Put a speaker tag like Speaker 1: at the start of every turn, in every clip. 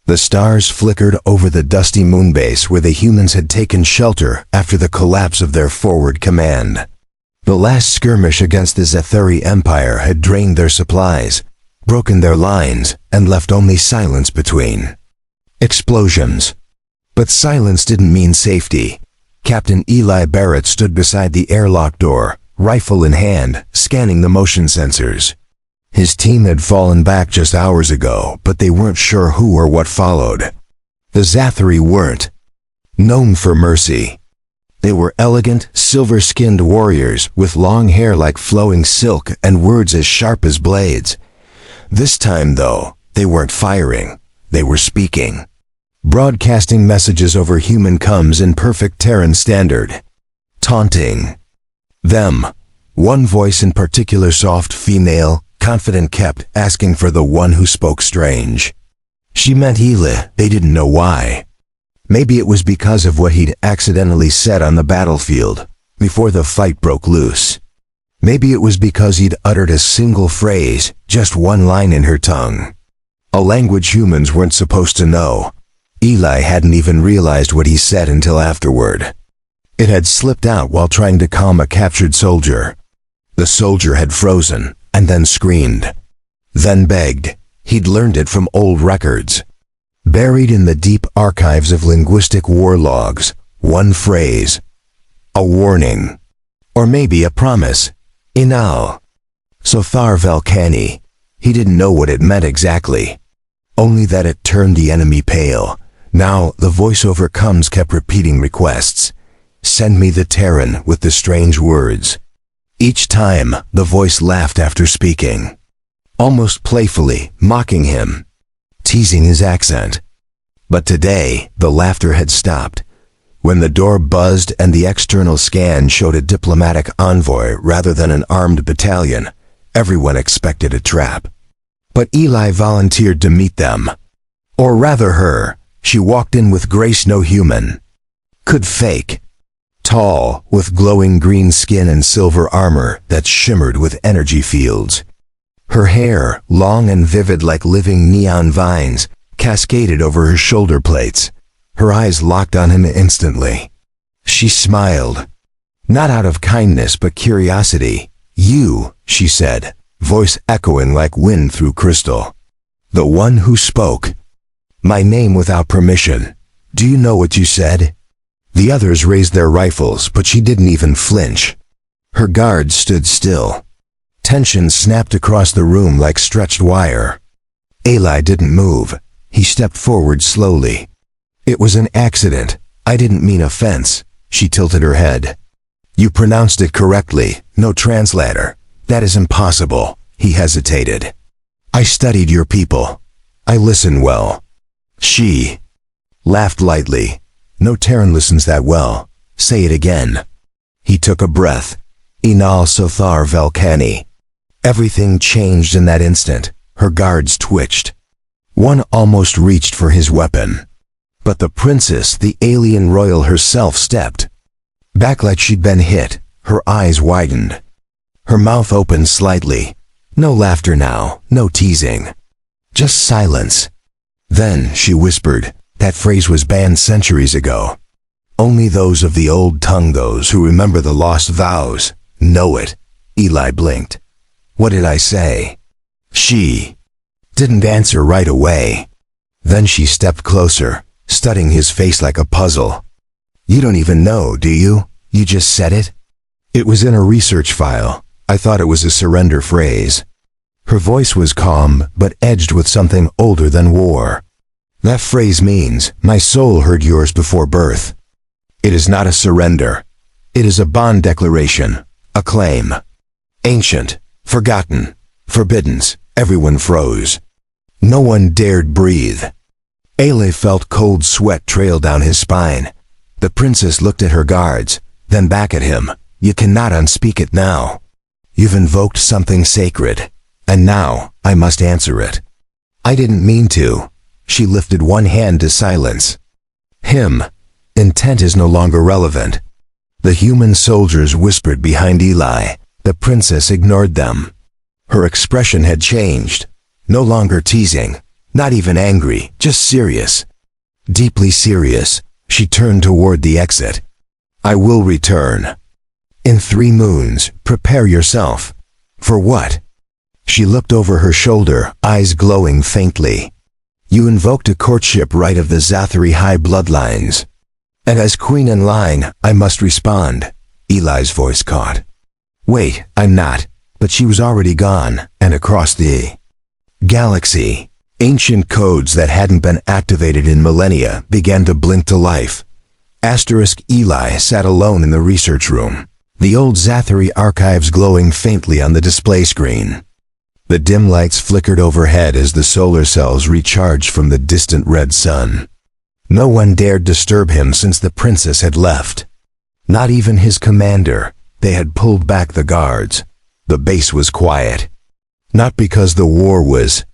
Speaker 1: The stars flickered over the dusty moonbase where the humans had taken shelter after the collapse of their forward command. The last skirmish against the Zetheri Empire had drained their supplies, broken their lines, and left only silence between. Explosions. But silence didn't mean safety. Captain Eli Barrett stood beside the airlock door, rifle in hand, scanning the motion sensors. His team had fallen back just hours ago, but they weren't sure who or what followed. The Zetheri weren't known for mercy. They were elegant, silver-skinned warriors with long hair like flowing silk and words as sharp as blades. This time, though, they weren't firing. They were speaking. Broadcasting messages over human comes in perfect Terran Standard. Taunting. Them. One voice in particular, soft, female, confident, kept asking for the one who spoke strange. She meant Eli, they didn't know why. Maybe it was because of what he'd accidentally said on the battlefield, before the fight broke loose. Maybe it was because he'd uttered a single phrase, just one line in her tongue. A language humans weren't supposed to know. Eli hadn't even realized what he said until afterward. It had slipped out while trying to calm a captured soldier. The soldier had frozen, and then screamed. Then begged. He'd learned it from old records. Buried in the deep archives of linguistic war logs, one phrase. A warning. Or maybe a promise. Inal. Sothar Velkani. He didn't know what it meant exactly. Only that it turned the enemy pale. Now, the voiceover comms kept repeating requests. Send me the Terran with the strange words. Each time, the voice laughed after speaking. Almost playfully, mocking him. Teasing his accent. But today, the laughter had stopped. When the door buzzed and the external scan showed a diplomatic envoy rather than an armed battalion, everyone expected a trap. But Eli volunteered to meet them. Or rather her. She walked in with grace no human could fake. Tall, with glowing green skin and silver armor that shimmered with energy fields. Her hair, long and vivid like living neon vines, cascaded over her shoulder plates. Her eyes locked on him instantly. She smiled. Not out of kindness but curiosity. You, she said, voice echoing like wind through crystal. The one who spoke. My name without permission. Do you know what you said? The others raised their rifles, but she didn't even flinch. Her guards stood still. Tension snapped across the room like stretched wire. Eli didn't move. He stepped forward slowly. It was an accident. I didn't mean offense. She tilted her head. You pronounced it correctly. No translator. That is impossible. He hesitated. I studied your people. I listen well. She laughed lightly. No Terran listens that well. Say it again. He took a breath. Inal Sothar Velkani. Everything changed in that instant. Her guards twitched. One almost reached for his weapon. But the princess, the alien royal herself, stepped back like she'd been hit. Her eyes widened. Her mouth opened slightly. No laughter now, no teasing. Just silence. Then she whispered. That phrase was banned centuries ago. Only those of the old tongue, those who remember the lost vows, know it. Eli blinked. What did I say? She didn't answer right away. Then she stepped closer, studying his face like a puzzle. You don't even know, do you? You just said it? It was in a research file. I thought it was a surrender phrase. Her voice was calm, but edged with something older than war. That phrase means, my soul heard yours before birth. It is not a surrender. It is a bond declaration, a claim. Ancient, forgotten, forbidden. Everyone froze. No one dared breathe. Ele felt cold sweat trail down his spine. The princess looked at her guards, then back at him. You cannot unspeak it now. You've invoked something sacred, and now I must answer it. I didn't mean to. She lifted one hand to silence. Him. Intent is no longer relevant. The human soldiers whispered behind Eli. The princess ignored them. Her expression had changed. No longer teasing. Not even angry, just serious. Deeply serious, she turned toward the exit. I will return. In 3 moons, prepare yourself. For what? She looked over her shoulder, eyes glowing faintly. You invoked a courtship right of the Zathari high bloodlines. And as queen in line, I must respond. Eli's voice caught. Wait, I'm not. But she was already gone, and across the galaxy. Ancient codes that hadn't been activated in millennia began to blink to life. Eli sat alone in the research room, the old Zathari archives glowing faintly on the display screen. The dim lights flickered overhead as the solar cells recharged from the distant red sun. No one dared disturb him since the princess had left. Not even his commander. They had pulled back the guards. The base was quiet. Not because the war was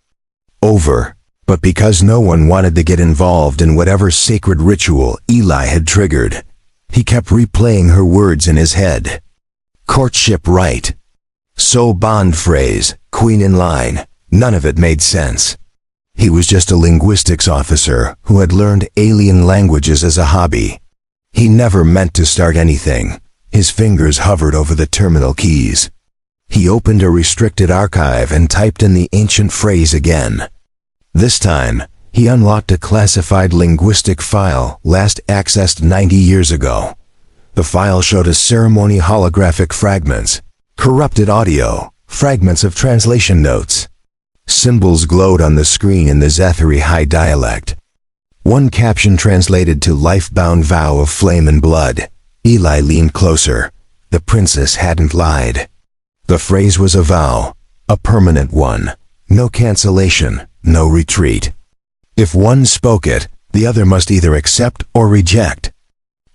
Speaker 1: over, but because no one wanted to get involved in whatever sacred ritual Eli had triggered. He kept replaying her words in his head. Courtship rite. Soul bond phrase, queen in line. None of it made sense. He was just a linguistics officer who had learned alien languages as a hobby. He never meant to start anything. His fingers hovered over the terminal keys. He opened a restricted archive and typed in the ancient phrase again. This time, he unlocked a classified linguistic file last accessed 90 years ago. The file showed a ceremony holographic fragments, corrupted audio, fragments of translation notes. Symbols glowed on the screen in the Zathari high dialect. One caption translated to life-bound vow of flame and blood. Eli leaned closer. The princess hadn't lied. The phrase was a vow, a permanent one. No cancellation, no retreat. If one spoke it, the other must either accept or reject.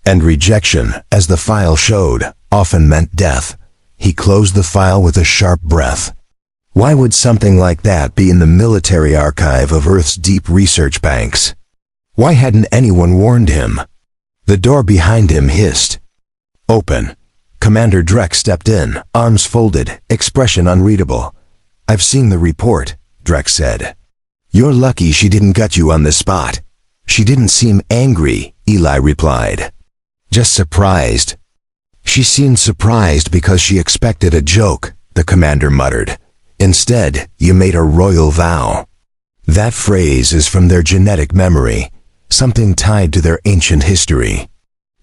Speaker 1: And rejection, as the file showed, often meant death. He closed the file with a sharp breath. Why would something like that be in the military archive of Earth's deep research banks? Why hadn't anyone warned him? The door behind him hissed. Open. Commander Drek stepped in, arms folded, expression unreadable. I've seen the report, Drek said. You're lucky she didn't gut you on the spot. She didn't seem angry, Eli replied. Just surprised. She seemed surprised because she expected a joke, the commander muttered. Instead, you made a royal vow. That phrase is from their genetic memory, something tied to their ancient history.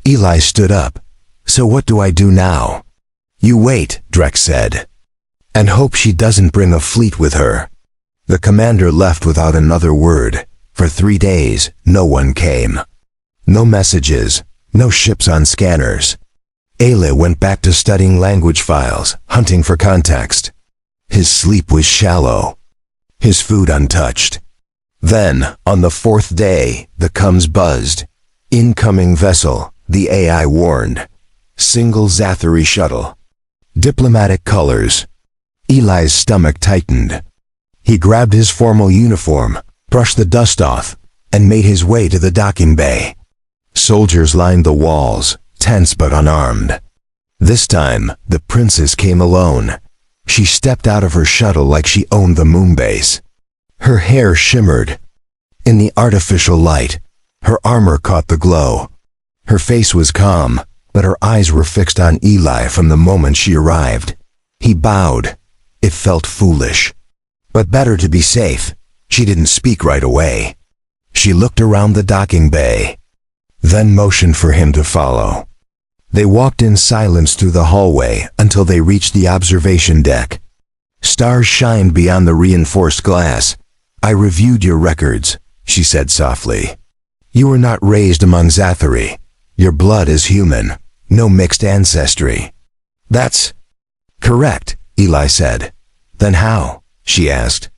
Speaker 1: Eli stood up. So what do I do now? You wait, Drek said. And hope she doesn't bring a fleet with her. The commander left without another word. For 3 days, no one came. No messages, no ships on scanners. Eli went back to studying language files, hunting for context. His sleep was shallow. His food untouched. Then, on the 4th day, the comms buzzed. Incoming vessel, the AI warned. Single Zathari shuttle. Diplomatic colors. Eli's stomach tightened. He grabbed his formal uniform, brushed the dust off, and made his way to the docking bay. Soldiers lined the walls, tense but unarmed. This time, the princess came alone. She stepped out of her shuttle like she owned the moonbase. Her hair shimmered. In the artificial light, her armor caught the glow. Her face was calm, but her eyes were fixed on Eli from the moment she arrived. He bowed. It felt foolish. But better to be safe. She didn't speak right away. She looked around the docking bay, then motioned for him to follow. They walked in silence through the hallway until they reached the observation deck. Stars shined beyond the reinforced glass. I reviewed your records, she said softly. You were not raised among Zathari. Your blood is human. No mixed ancestry. That's correct, Eli said. Then how? She asked.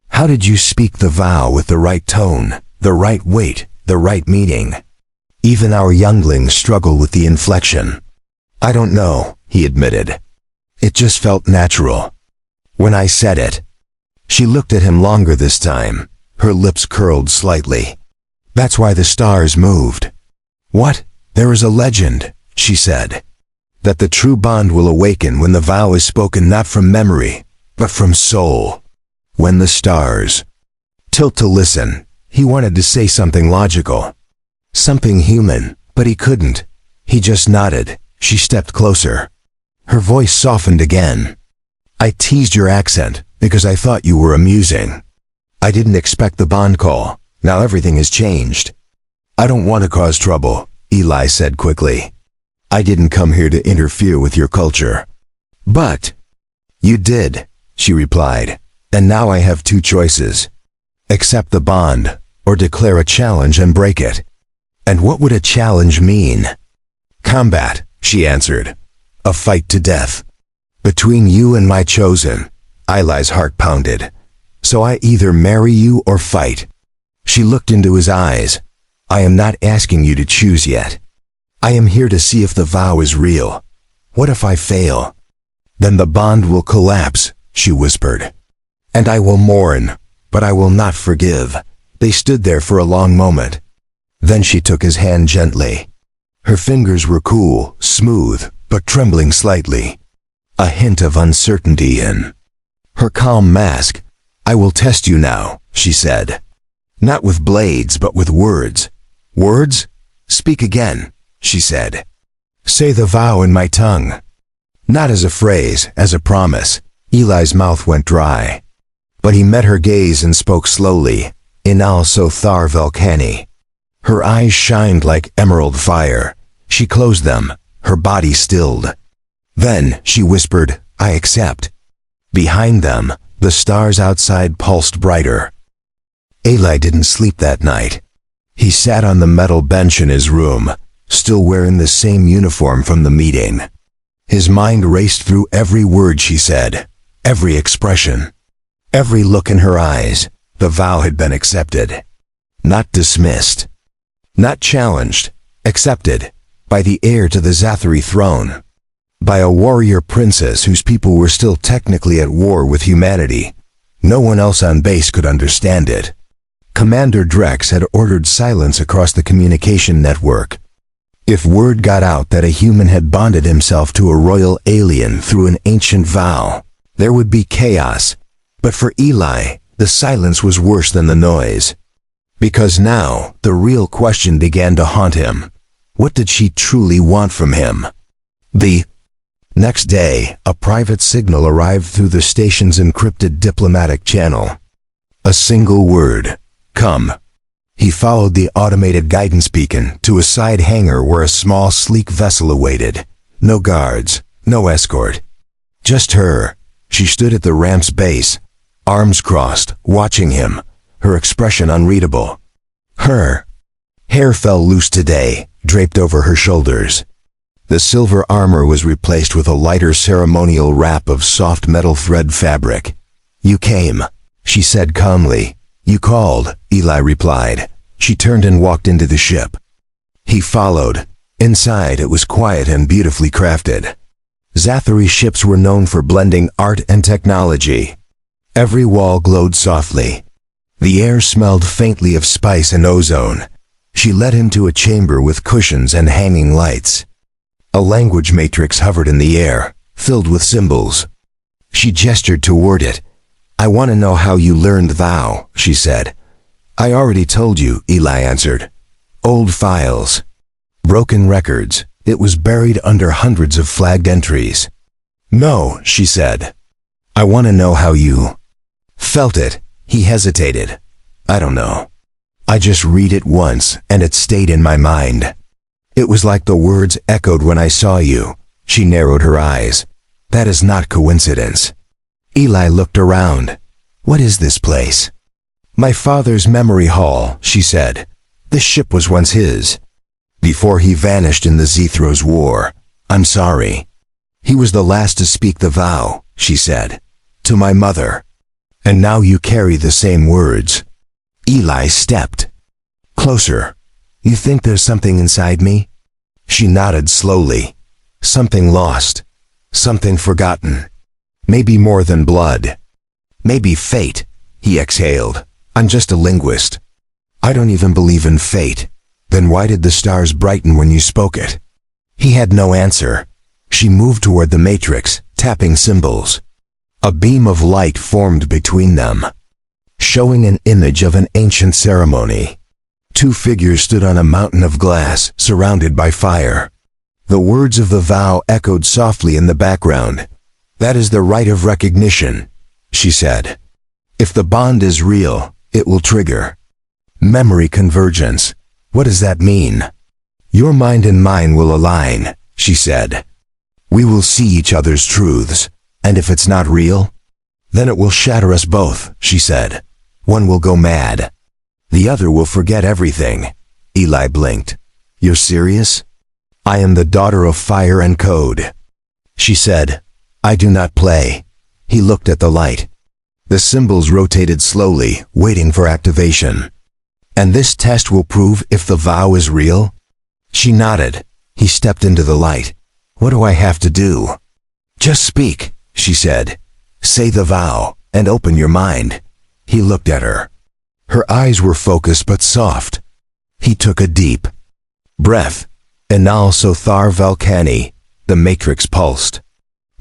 Speaker 1: How did you speak the vow with the right tone, the right weight, the right meaning? Even our younglings struggle with the inflection. I don't know, he admitted. It just felt natural. When I said it. She looked at him longer this time. Her lips curled slightly. That's why the stars moved. What? There is a legend, she said, that the true bond will awaken when the vow is spoken not from memory, but from soul. When the stars tilt to listen. He wanted to say something logical, something human, but he couldn't. He just nodded. She stepped closer. Her voice softened again. I teased your accent because I thought you were amusing. I didn't expect the bond call. Now everything has changed. I don't want to cause trouble, Eli said quickly. I didn't come here to interfere with your culture. But you did, she replied. And now I have two choices. Accept the bond, or declare a challenge and break it. And what would a challenge mean? Combat, she answered. A fight to death. Between you and my chosen. Eli's heart pounded. So I either marry you or fight. She looked into his eyes. I am not asking you to choose yet. I am here to see if the vow is real. What if I fail? Then the bond will collapse, she whispered. And I will mourn, but I will not forgive. They stood there for a long moment. Then she took his hand gently. Her fingers were cool, smooth, but trembling slightly. A hint of uncertainty in her calm mask. I will test you now, she said. Not with blades, but with words. Words? Speak again, she said. Say the vow in my tongue. Not as a phrase, as a promise. Eli's mouth went dry. But he met her gaze and spoke slowly. Inal Sothar Velkani. Her eyes shined like emerald fire. She closed them, her body stilled. Then she whispered, I accept. Behind them, the stars outside pulsed brighter. Eli didn't sleep that night. He sat on the metal bench in his room, still wearing the same uniform from the meeting. His mind raced through every word she said, every expression, every look in her eyes. The vow had been accepted. Not dismissed. Not challenged. Accepted. By the heir to the Zathari throne. By a warrior princess whose people were still technically at war with humanity. No one else on base could understand it. Commander Drex had ordered silence across the communication network. If word got out that a human had bonded himself to a royal alien through an ancient vow, there would be chaos. But for Eli, the silence was worse than the noise. Because now, the real question began to haunt him. What did she truly want from him? The next day, a private signal arrived through the station's encrypted diplomatic channel. A single word. Come. He followed the automated guidance beacon to a side hangar where a small, sleek vessel awaited. No guards, no escort. Just her. She stood at the ramp's base, arms crossed, watching him, her expression unreadable. Her hair fell loose today, draped over her shoulders. The silver armor was replaced with a lighter ceremonial wrap of soft metal thread fabric. You came, she said calmly. You called, Eli replied. She turned and walked into the ship. He followed. Inside it was quiet and beautifully crafted. Zathari ships were known for blending art and technology. Every wall glowed softly. The air smelled faintly of spice and ozone. She led him to a chamber with cushions and hanging lights. A language matrix hovered in the air, filled with symbols. She gestured toward it. I want to know how you learned thou, she said. I already told you, Eli answered. Old files. Broken records. It was buried under hundreds of flagged entries. No, she said. I want to know how you felt it. He hesitated. I don't know. I just read it once, and it stayed in my mind. It was like the words echoed when I saw you. She narrowed her eyes. That is not coincidence. Eli looked around. What is this place? My father's memory hall, she said. This ship was once his. Before he vanished in the Zethros war. I'm sorry. He was the last to speak the vow, she said. To my mother. And now you carry the same words. Eli stepped closer. You think there's something inside me? She nodded slowly. Something lost. Something forgotten. Maybe more than blood. Maybe fate, he exhaled. I'm just a linguist. I don't even believe in fate. Then why did the stars brighten when you spoke it? He had no answer. She moved toward the matrix, tapping symbols. A beam of light formed between them. showing an image of an ancient ceremony. Two figures stood on a mountain of glass, surrounded by fire. The words of the vow echoed softly in the background. "That is the rite of recognition," she said. "If the bond is real, it will trigger memory convergence." "What does that mean?" "Your mind and mine will align," she said. "We will see each other's truths, and if it's not real, then it will shatter us both," she said. "One will go mad. The other will forget everything." Eli blinked. "You're serious?" "I am the daughter of fire and code," she said. "I do not play." He looked at the light. The symbols rotated slowly, waiting for activation. "And this test will prove if the vow is real?" She nodded. He stepped into the light. "What do I have to do?" "Just speak," she said. "Say the vow, and open your mind." He looked at her. Her eyes were focused but soft. He took a deep breath. Enal Sothar Velcani, the matrix pulsed.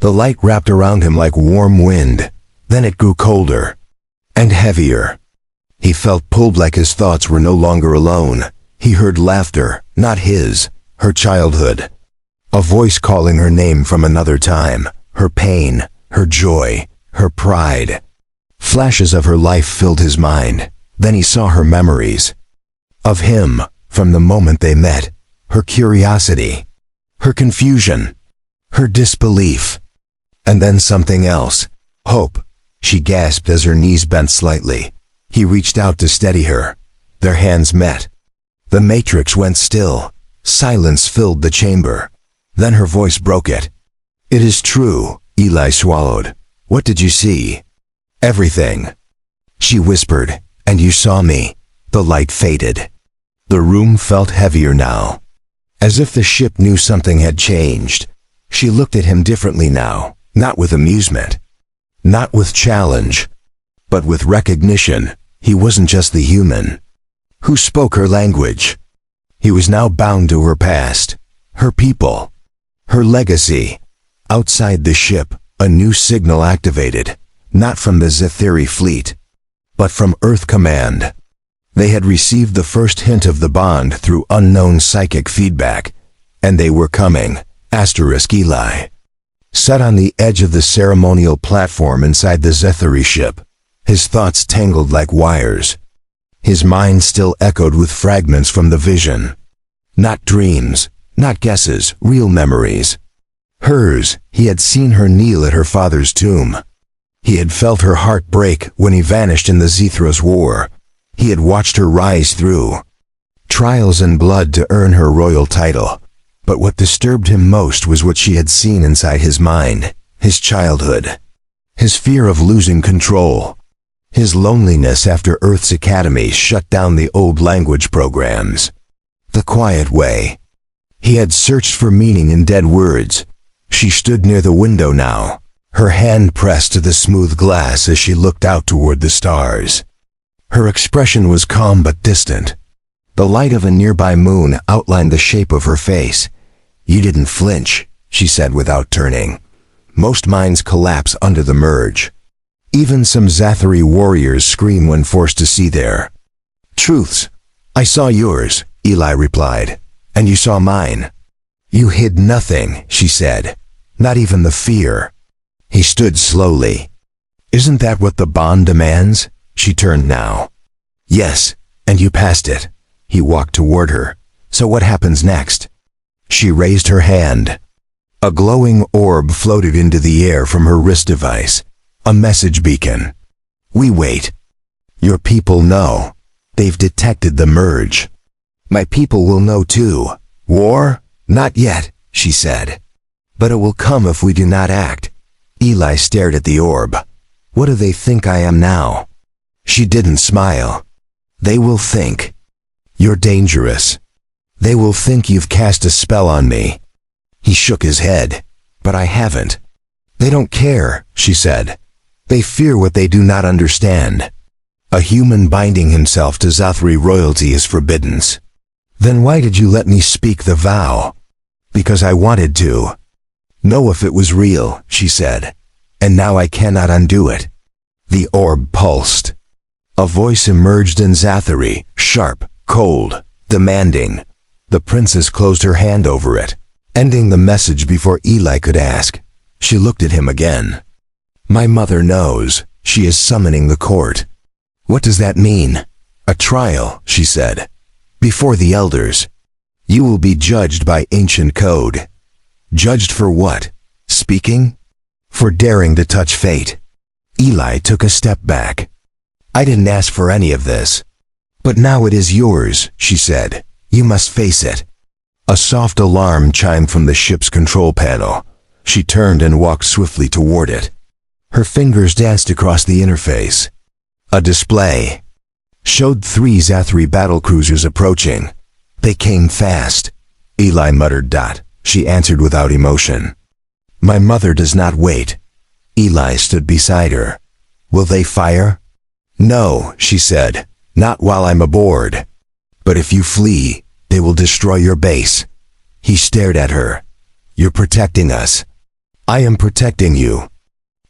Speaker 1: The light wrapped around him like warm wind. Then it grew colder and heavier. He felt pulled like his thoughts were no longer alone. He heard laughter, not his, her childhood. A voice calling her name from another time, her pain, her joy, her pride. Flashes of her life filled his mind. Then he saw her memories. Of him, from the moment they met, her curiosity, her confusion, her disbelief. And then something else, hope. She gasped as her knees bent slightly. He reached out to steady her. Their hands met. The matrix went still. Silence filled the chamber. Then her voice broke it. "It is true," Eli swallowed. "What did you see?" "Everything," she whispered. "And you saw me." The light faded. The room felt heavier now, as if the ship knew something had changed. She looked at him differently now, not with amusement, not with challenge, but with recognition. He wasn't just the human who spoke her language. He was now bound to her past, her people, her legacy. Outside the ship, a new signal activated, not from the Zetheri fleet, but from Earth Command. They had received the first hint of the bond through unknown psychic feedback, and they were coming. Eli sat on the edge of the ceremonial platform inside the Zetheri ship, his thoughts tangled like wires. His mind still echoed with fragments from the vision. Not dreams, not guesses, real memories. Hers. He had seen her kneel at her father's tomb. He had felt her heart break when he vanished in the Zethros War. He had watched her rise through trials and blood to earn her royal title. But what disturbed him most was what she had seen inside his mind, his childhood, his fear of losing control, his loneliness after Earth's academy shut down the old language programs. The quiet way. He had searched for meaning in dead words. She stood near the window now, her hand pressed to the smooth glass as she looked out toward the stars. Her expression was calm but distant. The light of a nearby moon outlined the shape of her face. "You didn't flinch," she said without turning. Most minds collapse under the merge. Even some Zetheri warriors scream when forced to see their truths. "I saw yours," Eli replied, "and you saw mine." "You hid nothing," she said, "not even the fear." He stood slowly. "Isn't that what the bond demands?" She turned now. "Yes, and you passed it." He walked toward her. "So what happens next?" She raised her hand. A glowing orb floated into the air from her wrist device, a message beacon. "We wait. Your people know. They've detected the merge. My people will know too. War? Not yet," she said. "But it will come if we do not act." Eli stared at the orb. "What do they think I am now?" She didn't smile. "They will think you're dangerous. They will think you've cast a spell on me." He shook his head. "But I haven't." "They don't care," she said. "They fear what they do not understand. A human binding himself to Zetheri royalty is forbidden." "Then why did you let me speak the vow?" "Because I wanted to know if it was real," she said. "And now I cannot undo it." The orb pulsed. A voice emerged in Zathari, sharp, cold, demanding. The princess closed her hand over it, ending the message before Eli could ask. She looked at him again. My mother knows. She is summoning the court. What does that mean? A trial, she said. Before the elders. You will be judged by ancient code. Judged for what? Speaking? For daring to touch fate. Eli took a step back. I didn't ask for any of this. But now it is yours, she said. You must face it. A soft alarm chimed from the ship's control panel. She turned and walked swiftly toward it. Her fingers danced across the interface. A display showed 3 Zathari battlecruisers approaching. They came fast. Eli muttered. She answered without emotion. My mother does not wait. Eli stood beside her. Will they fire? No, she said. Not while I'm aboard. But if you flee, they will destroy your base. He stared at her. You're protecting us. I am protecting you.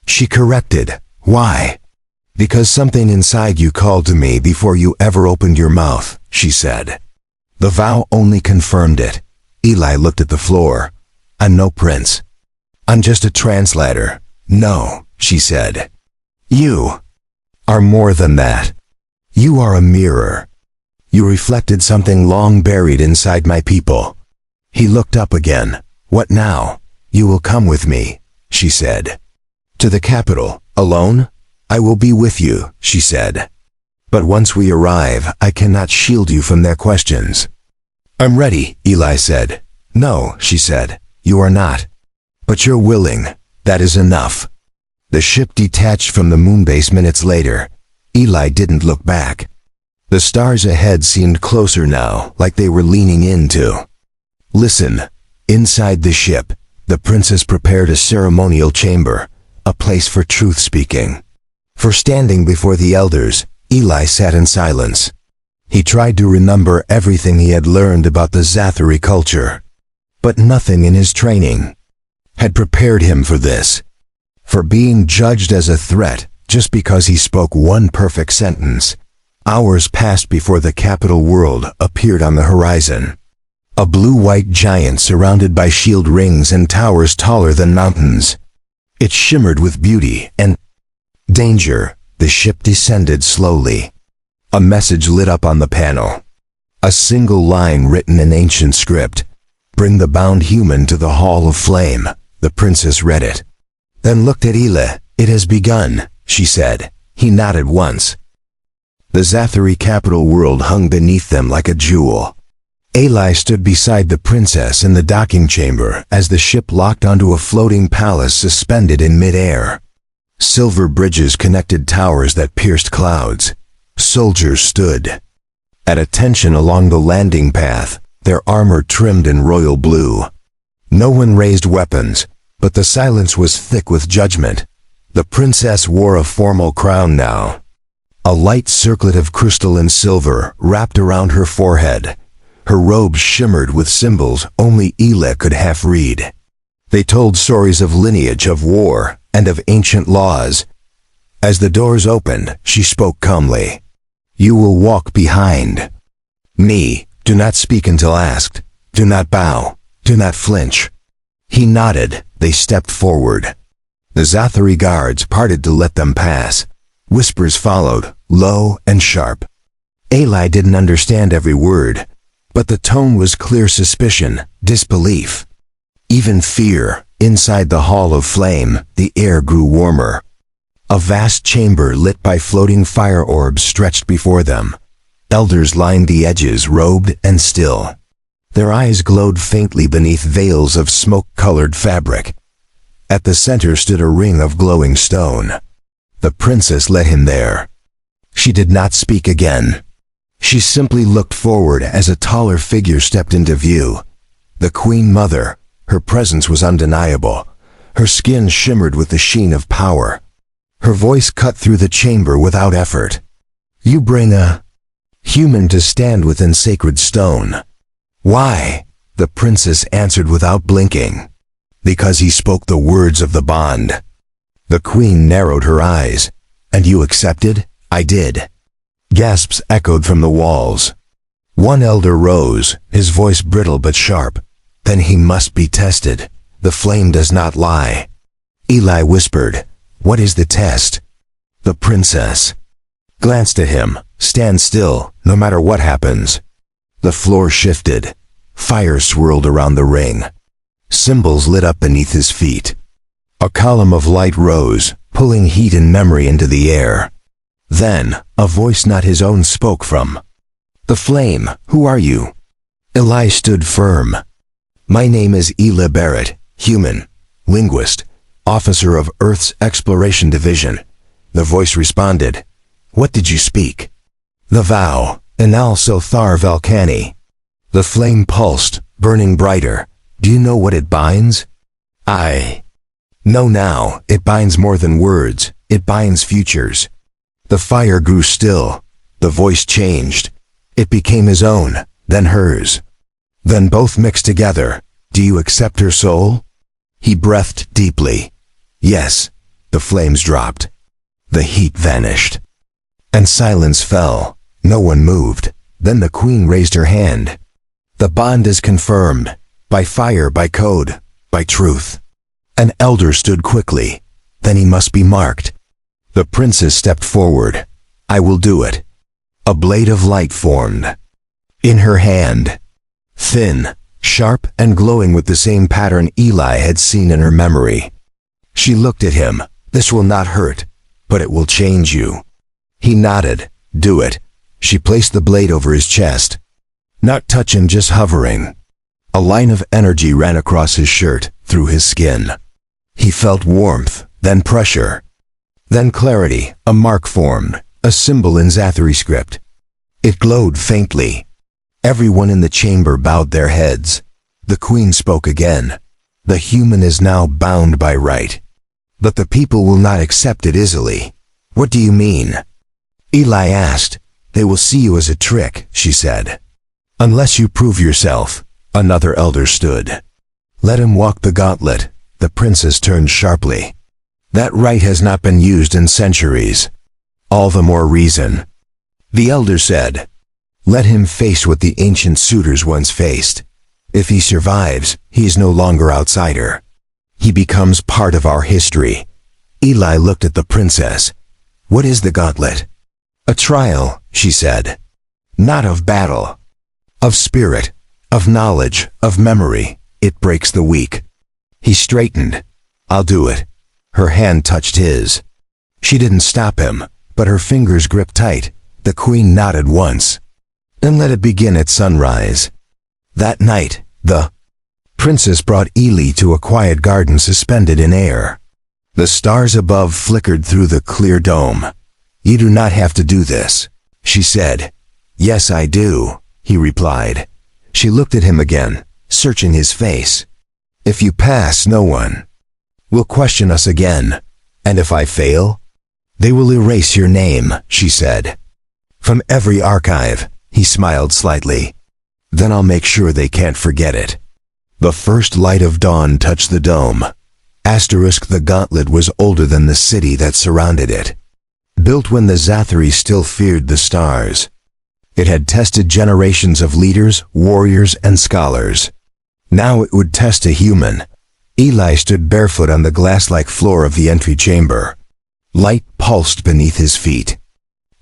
Speaker 1: She corrected. Why? Because something inside you called to me before you ever opened your mouth, she said. The vow only confirmed it. Eli looked at the floor. I'm no prince. I'm just a translator. No, she said. You are more than that. You are a mirror. You reflected something long buried inside my people. He looked up again. What now? You will come with me, she said. To the capital, alone? I will be with you, she said. But once we arrive, I cannot shield you from their questions. I'm ready, Eli said. No, she said. You are not. But you're willing. That is enough. The ship detached from the moonbase minutes later. Eli didn't look back. The stars ahead seemed closer now, like they were leaning into. Listen. Inside the ship, the princess prepared a ceremonial chamber, a place for truth-speaking. For standing before the elders, Eli sat in silence. He tried to remember everything he had learned about the Zathari culture. But nothing in his training had prepared him for this. For being judged as a threat just because he spoke one perfect sentence. Hours passed before the capital world appeared on the horizon. A blue-white giant surrounded by shield rings and towers taller than mountains. It shimmered with beauty and danger. The ship descended slowly. A message lit up on the panel. A single line written in ancient script. Bring the bound human to the Hall of Flame. The princess read it. Then looked at Eli. It has begun, she said. He nodded once. The Zathari capital world hung beneath them like a jewel. Eli stood beside the princess in the docking chamber as the ship locked onto a floating palace suspended in mid-air. Silver bridges connected towers that pierced clouds. Soldiers stood at attention along the landing path, their armor trimmed in royal blue. No one raised weapons, but the silence was thick with judgment. The princess wore a formal crown now. A light circlet of crystal and silver wrapped around her forehead. Her robes shimmered with symbols only Eli could half read. They told stories of lineage, of war, and of ancient laws. As the doors opened, she spoke calmly. You will walk behind me. Do not speak until asked. Do not bow. Do not flinch. He nodded. They stepped forward. The Zathari guards parted to let them pass. Whispers followed, low and sharp. Eli didn't understand every word, but the tone was clear suspicion, disbelief, even fear. Inside the Hall of Flame, the air grew warmer. A vast chamber lit by floating fire orbs stretched before them. Elders lined the edges, robed and still. Their eyes glowed faintly beneath veils of smoke-colored fabric. At the center stood a ring of glowing stone. The princess led him there. She did not speak again. She simply looked forward as a taller figure stepped into view. The Queen Mother. Her presence was undeniable. Her skin shimmered with the sheen of power. Her voice cut through the chamber without effort. You bring a human to stand within sacred stone. Why? The princess answered without blinking. Because he spoke the words of the bond. The queen narrowed her eyes. And you accepted? I did. Gasps echoed from the walls. One elder rose, his voice brittle but sharp. Then he must be tested. The flame does not lie. Eli whispered, "What is the test?" The princess glanced at him. "Stand still, no matter what happens." The floor shifted. Fire swirled around the ring. Symbols lit up beneath his feet. A column of light rose, pulling heat and memory into the air. Then, a voice not his own spoke from the flame. "Who are you?" Eli stood firm. "My name is Eli Barrett, human, linguist, officer of Earth's Exploration Division." The voice responded, "What did you speak?" "The vow, Enal Sothar Valkani." The flame pulsed, burning brighter. "Do you know what it binds?" "I know now. It binds more than words. It binds futures." The fire grew still. The voice changed. It became his own, then hers. Then both mixed together. "Do you accept her soul?" He breathed deeply. "Yes." The flames dropped. The heat vanished. And silence fell. No one moved. Then the queen raised her hand. "The bond is confirmed. By fire, by code, by truth." An elder stood quickly. "Then he must be marked." The princess stepped forward. "I will do it." A blade of light formed in her hand. Thin, sharp, and glowing with the same pattern Eli had seen in her memory. She looked at him. "This will not hurt, but it will change you." He nodded. "Do it." She placed the blade over his chest. Not touching, just hovering. A line of energy ran across his shirt, through his skin. He felt warmth, then pressure. Then clarity. A mark formed, a symbol in Zathari script. It glowed faintly. Everyone in the chamber bowed their heads. The queen spoke again. "The human is now bound by right. But the people will not accept it easily." "What do you mean?" Eli asked. "They will see you as a trick," she said. "Unless you prove yourself." Another elder stood. "Let him walk the gauntlet." The princess turned sharply. "That right has not been used in centuries." "All the more reason." The elder said, "Let him face what the ancient suitors once faced. If he survives, he is no longer outsider. He becomes part of our history." Eli looked at the princess. "What is the gauntlet?" "A trial," she said. "Not of battle. Of spirit, of knowledge, of memory. It breaks the weak." He straightened. "I'll do it." Her hand touched his. She didn't stop him, but her fingers gripped tight. The queen nodded once. "Then let it begin at sunrise." That night, the princess brought Eli to a quiet garden suspended in air. The stars above flickered through the clear dome. "You do not have to do this," she said. "Yes, I do," he replied. She looked at him again, searching his face. "If you pass, no one will question us again. And if I fail, they will erase your name," she said. "From every archive." He smiled slightly. "Then I'll make sure they can't forget it." The first light of dawn touched the dome. The gauntlet was older than the city that surrounded it. Built when the Zathari still feared the stars. It had tested generations of leaders, warriors, and scholars. Now it would test a human. Eli stood barefoot on the glass-like floor of the entry chamber. Light pulsed beneath his feet.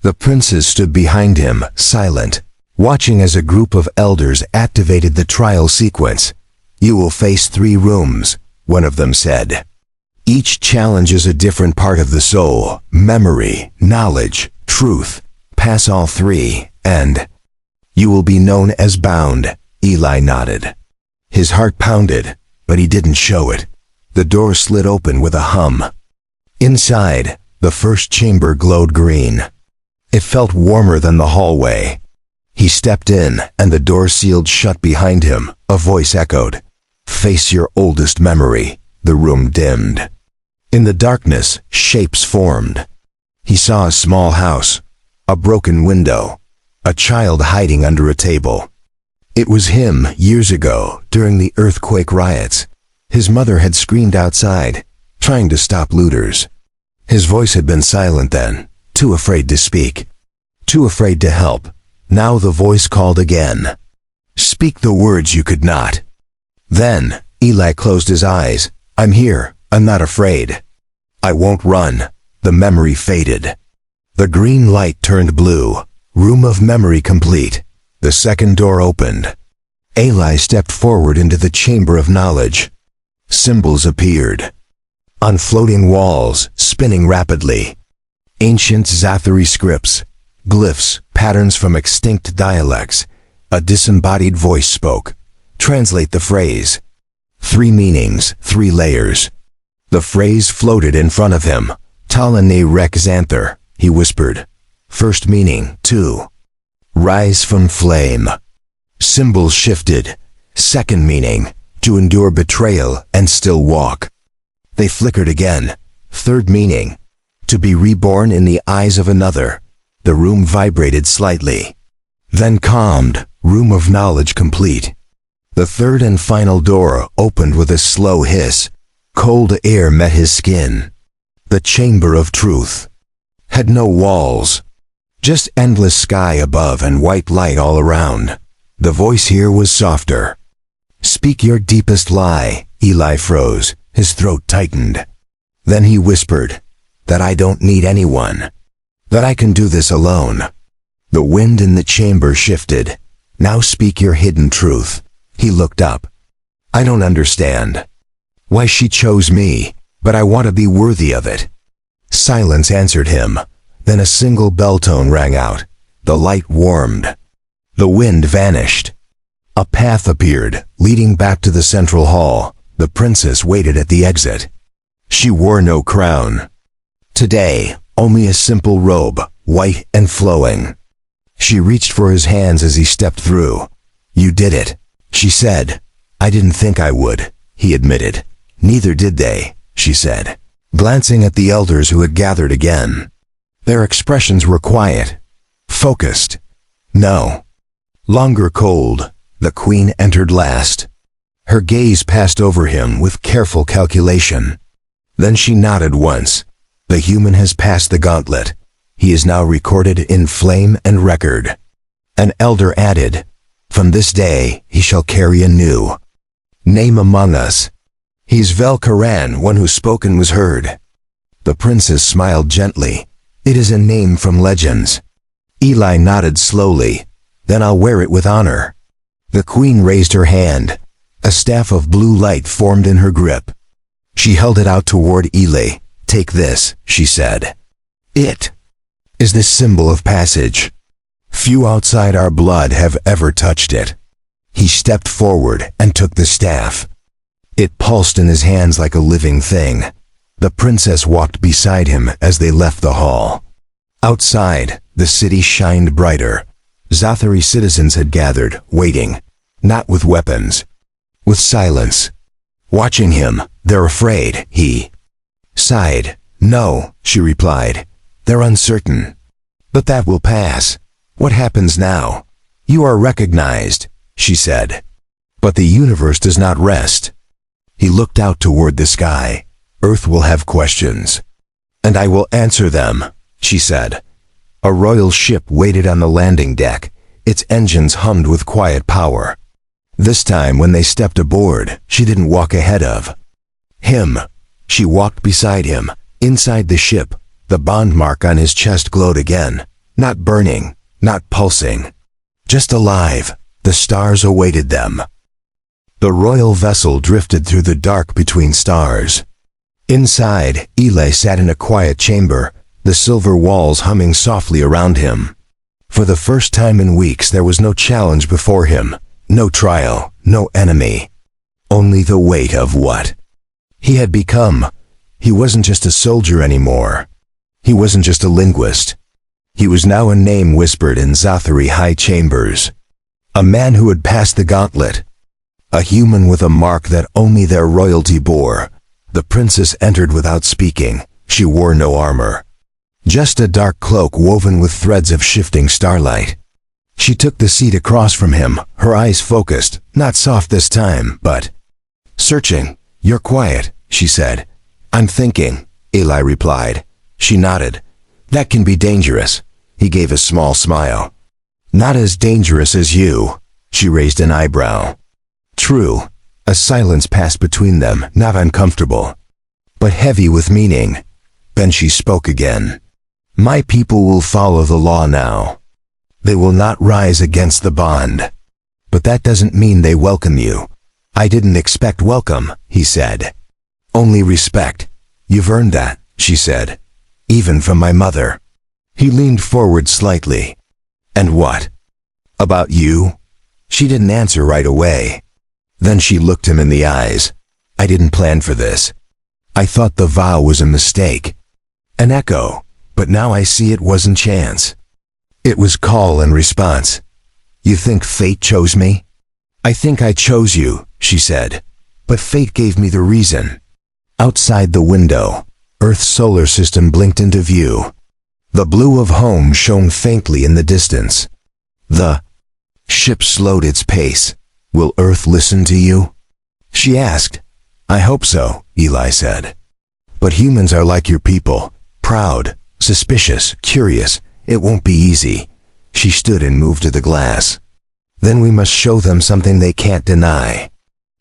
Speaker 1: The princess stood behind him, silent, watching as a group of elders activated the trial sequence. "You will face 3 rooms," one of them said. "Each challenges a different part of the soul, memory, knowledge, truth. Pass all 3, and you will be known as bound." Eli nodded. His heart pounded, but he didn't show it. The door slid open with a hum. Inside, the first chamber glowed green. It felt warmer than the hallway. He stepped in, and the door sealed shut behind him. A voice echoed, "Face your oldest memory." The room dimmed. In the darkness, shapes formed. He saw a small house, a broken window, a child hiding under a table. It was him, years ago, during the earthquake riots. His mother had screamed outside, trying to stop looters. His voice had been silent then, too afraid to speak. too afraid to help. Now the voice called again. "Speak the words you could not." Then Eli closed his eyes. "I'm here. I'm not afraid. I won't run." The memory faded. The green light turned blue. Room of memory complete. The second door opened. Eli stepped forward into the chamber of knowledge. Symbols appeared. On floating walls, spinning rapidly. Ancient Zathari scripts, glyphs, patterns from extinct dialects. A disembodied voice spoke. "Translate the phrase." 3 meanings, 3 layers. The phrase floated in front of him. "Talane rek xanther," he whispered. First meaning, 2. Rise from flame. Symbols shifted. Second meaning, to endure betrayal and still walk. They flickered again. Third meaning, to be reborn in the eyes of another. The room vibrated slightly. Then calmed, room of knowledge complete. The third and final door opened with a slow hiss. Cold air met his skin. The chamber of truth had no walls, just endless sky above and white light all around. The voice here was softer. "Speak your deepest lie." Eli froze. His throat tightened. Then he whispered, "That I don't need anyone. That I can do this alone." The wind in the chamber shifted. "Now speak your hidden truth." He looked up. "I don't understand why she chose me, but I want to be worthy of it." Silence answered him. Then a single bell tone rang out. The light warmed. The wind vanished. A path appeared, leading back to the central hall. The princess waited at the exit. She wore no crown. Today, only a simple robe, white and flowing. She reached for his hands as he stepped through. "You did it," she said. "I didn't think I would," he admitted. "Neither did they," she said, glancing at the elders who had gathered again. Their expressions were quiet, focused. "No." Longer cold, the queen entered last. Her gaze passed over him with careful calculation. Then she nodded once. "The human has passed the gauntlet. He is now recorded in flame and record." An elder added, "From this day he shall carry a new name among us. He's Vel Karan, one whose spoken was heard." The princess smiled gently. "It is a name from legends." Eli nodded slowly. "Then I'll wear it with honor." The queen raised her hand. A staff of blue light formed in her grip. She held it out toward Eli. "Take this," she said. "It is the symbol of passage. Few outside our blood have ever touched it." He stepped forward and took the staff. It pulsed in his hands like a living thing. The princess walked beside him as they left the hall. Outside, the city shined brighter. Zathari citizens had gathered, waiting, not with weapons, with silence. Watching him, "They're afraid," he sighed. "No," she replied. "They're uncertain. But that will pass. What happens now?" "You are recognized," she said. "But the universe does not rest." He looked out toward the sky. "Earth will have questions. And I will answer them," she said. A royal ship waited on the landing deck. Its engines hummed with quiet power. This time, when they stepped aboard, she didn't walk ahead of him. She walked beside him. Inside the ship, the bond mark on his chest glowed again. Not burning, not pulsing. Just alive. The stars awaited them. The royal vessel drifted through the dark between stars. Inside, Eli sat in a quiet chamber, the silver walls humming softly around him. For the first time in weeks, there was no challenge before him, no trial, no enemy. Only the weight of what he had become. He wasn't just a soldier anymore. He wasn't just a linguist. He was now a name whispered in Zathari high chambers. A man who had passed the gauntlet. A human with a mark that only their royalty bore. The princess entered without speaking. She wore no armor. Just a dark cloak woven with threads of shifting starlight. She took the seat across from him, her eyes focused, not soft this time, but searching. "You're quiet," she said. "I'm thinking," Eli replied. She nodded. "That can be dangerous." He gave a small smile. Not as dangerous as you. She raised an eyebrow. True. A silence passed between them, not uncomfortable, but heavy with meaning. Then she spoke again. My people will follow the law now. They will not rise against the bond. But that doesn't mean they welcome you. I didn't expect welcome, he said. Only respect. You've earned that, she said. Even from my mother. He leaned forward slightly. And what? About you? She didn't answer right away. Then she looked him in the eyes. I didn't plan for this. I thought the vow was a mistake. An echo, but now I see it wasn't chance. It was call and response. You think fate chose me? I think I chose you, she said. But fate gave me the reason. Outside the window, Earth's solar system blinked into view. The blue of home shone faintly in the distance. The ship slowed its pace. Will Earth listen to you? She asked. I hope so, Eli said. But humans are like your people. Proud, suspicious, curious. It won't be easy. She stood and moved to the glass. Then we must show them something they can't deny.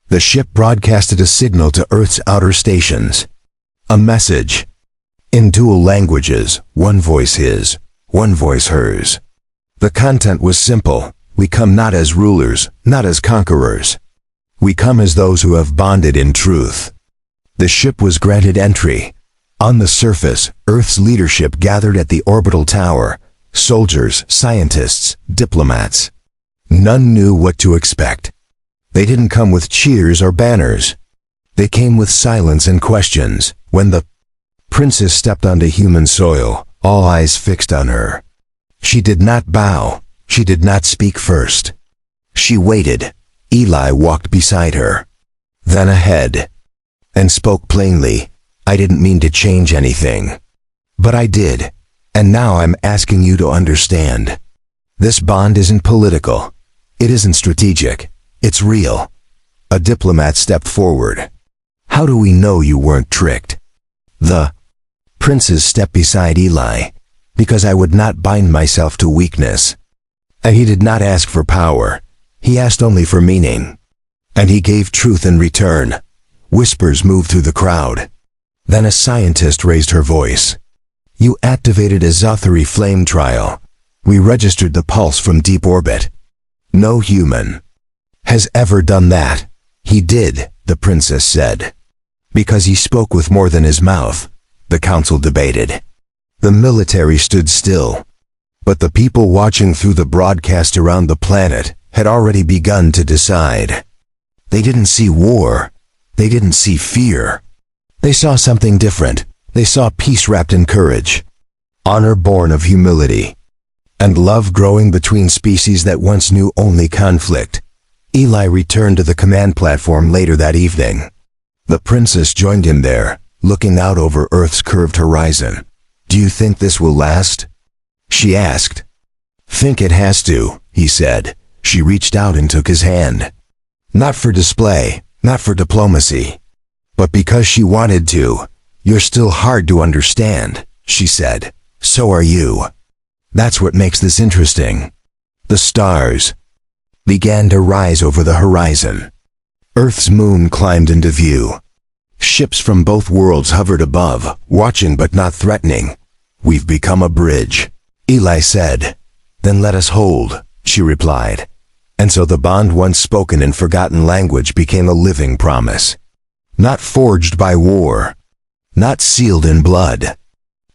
Speaker 1: The ship broadcasted a signal to Earth's outer stations. A message. In dual languages, one voice his, one voice hers. The content was simple. We come not as rulers, not as conquerors. We come as those who have bonded in truth. The ship was granted entry. On the surface, Earth's leadership gathered at the orbital tower. Soldiers, scientists, diplomats. None knew what to expect. They didn't come with cheers or banners. They came with silence and questions. When the princess stepped onto human soil, all eyes fixed on her. She did not bow. She did not speak first. She waited. Eli walked beside her. Then ahead. And spoke plainly. I didn't mean to change anything. But I did. And now I'm asking you to understand. This bond isn't political. It isn't strategic. It's real. A diplomat stepped forward. How do we know you weren't tricked? The princess stepped beside Eli. Because I would not bind myself to weakness. And he did not ask for power. He asked only for meaning. And he gave truth in return. Whispers moved through the crowd. Then a scientist raised her voice. You activated a Zothary flame trial. We registered the pulse from deep orbit. No human has ever done that. He did, the princess said. Because he spoke with more than his mouth, the council debated. The military stood still. But the people watching through the broadcast around the planet had already begun to decide. They didn't see war. They didn't see fear. They saw something different. They saw peace wrapped in courage, honor born of humility, and love growing between species that once knew only conflict. Eli returned to the command platform later that evening. The princess joined him there, looking out over Earth's curved horizon. Do you think this will last? She asked. Think it has to, he said. She reached out and took his hand. Not for display, not for diplomacy, but because she wanted to. You're still hard to understand, she said. So are you. That's what makes this interesting. The stars began to rise over the horizon. Earth's moon climbed into view. Ships from both worlds hovered above, watching but not threatening. We've become a bridge, Eli said. Then let us hold, she replied. And so the bond once spoken in forgotten language became a living promise. Not forged by war, not sealed in blood,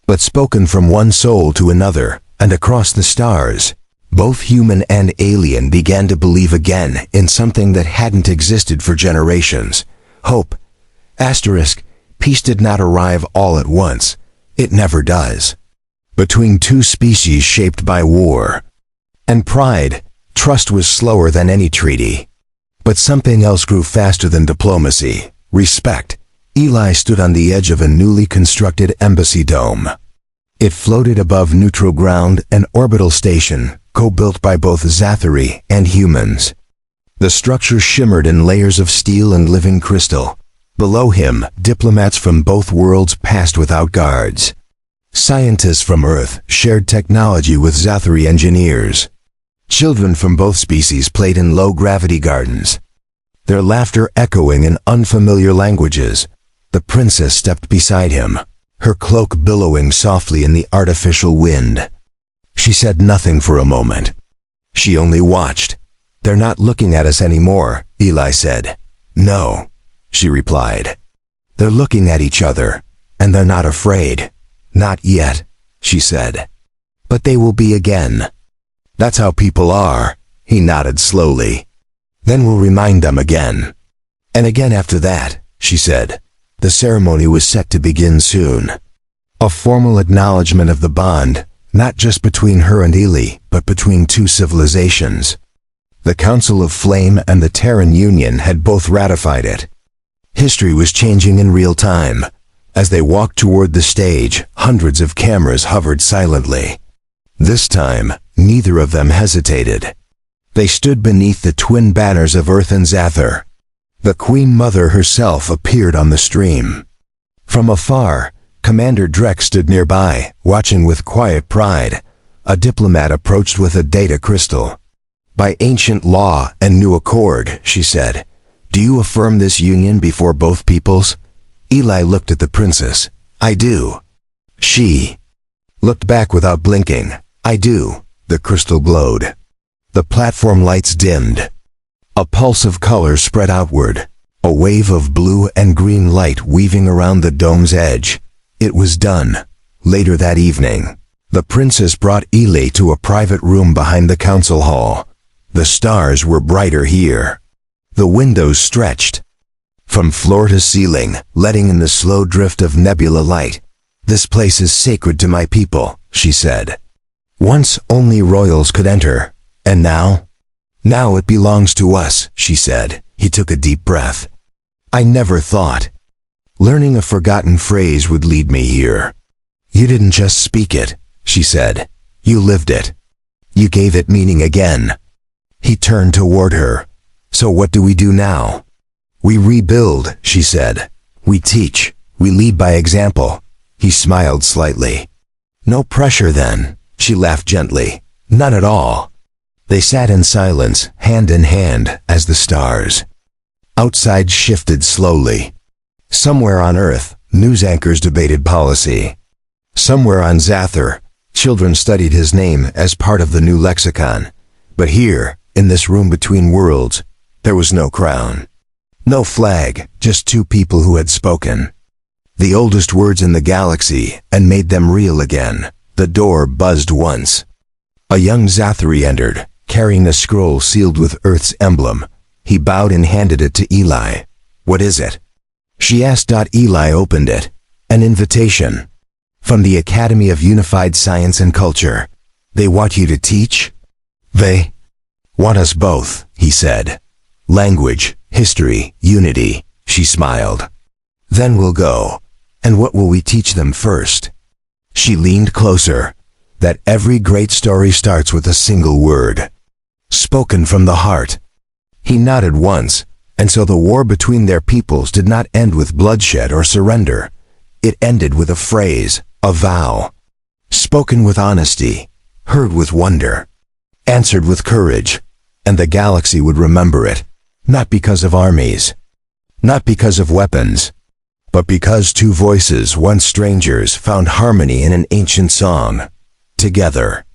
Speaker 1: but spoken from one soul to another, and across the stars. Both human and alien began to believe again in something that hadn't existed for generations. Hope. Asterisk. Peace did not arrive all at once. It never does. Between two species shaped by war and pride, trust was slower than any treaty. But something else grew faster than diplomacy. Respect. Eli stood on the edge of a newly constructed embassy dome. It floated above neutral ground, an orbital station, co-built by both Zothary and humans. The structure shimmered in layers of steel and living crystal. Below him, diplomats from both worlds passed without guards. Scientists from Earth shared technology with Zathari engineers. Children from both species played in low-gravity gardens, their laughter echoing in unfamiliar languages. The princess stepped beside him, her cloak billowing softly in the artificial wind. She said nothing for a moment. She only watched. "They're not looking at us anymore," Eli said. "No," she replied. "They're looking at each other, and they're not afraid." "Not yet," she said. "But they will be again." "That's how people are," he nodded slowly. "Then we'll remind them again." "And again after that," she said. The ceremony was set to begin soon. A formal acknowledgement of the bond, not just between her and Eli, but between two civilizations. The Council of Flame and the Terran Union had both ratified it. History was changing in real time. As they walked toward the stage, hundreds of cameras hovered silently. This time, neither of them hesitated. They stood beneath the twin banners of Earth and Zathar. The Queen Mother herself appeared on the stream. From afar, Commander Drek stood nearby, watching with quiet pride. A diplomat approached with a data crystal. "By ancient law and new accord," she said, "do you affirm this union before both peoples?" Eli looked at the princess. "I do." She looked back without blinking. "I do." The crystal glowed. The platform lights dimmed. A pulse of color spread outward, a wave of blue and green light weaving around the dome's edge. It was done. Later that evening, the princess brought Eli to a private room behind the council hall. The stars were brighter here. The windows stretched from floor to ceiling, letting in the slow drift of nebula light. "This place is sacred to my people," she said. "Once only royals could enter, and now it belongs to us," she said. He took a deep breath. "I never thought learning a forgotten phrase would lead me here." "You didn't just speak it," she said. "You lived it. You gave it meaning again." He turned toward her. "So what do we do now?" "We rebuild," she said. "We teach. We lead by example." He smiled slightly. "No pressure then," she laughed gently. "None at all." They sat in silence, hand in hand, as the stars outside shifted slowly. Somewhere on Earth, news anchors debated policy. Somewhere on Zathar, children studied his name as part of the new lexicon. But here, in this room between worlds, there was no crown. No flag, just two people who had spoken. The oldest words in the galaxy, and made them real again. The door buzzed once. A young Zathari entered, carrying a scroll sealed with Earth's emblem. He bowed and handed it to Eli. "What is it?" she asked. Eli opened it. "An invitation. From the Academy of Unified Science and Culture. They want you to teach?" "They want us both," he said. "Language, history, unity," she smiled. "Then we'll go. And what will we teach them first?" She leaned closer. "That every great story starts with a single word, spoken from the heart." He nodded once, and so the war between their peoples did not end with bloodshed or surrender. It ended with a phrase, a vow, spoken with honesty, heard with wonder, answered with courage, and the galaxy would remember it, not because of armies, not because of weapons, but because two voices, once strangers, found harmony in an ancient song, together.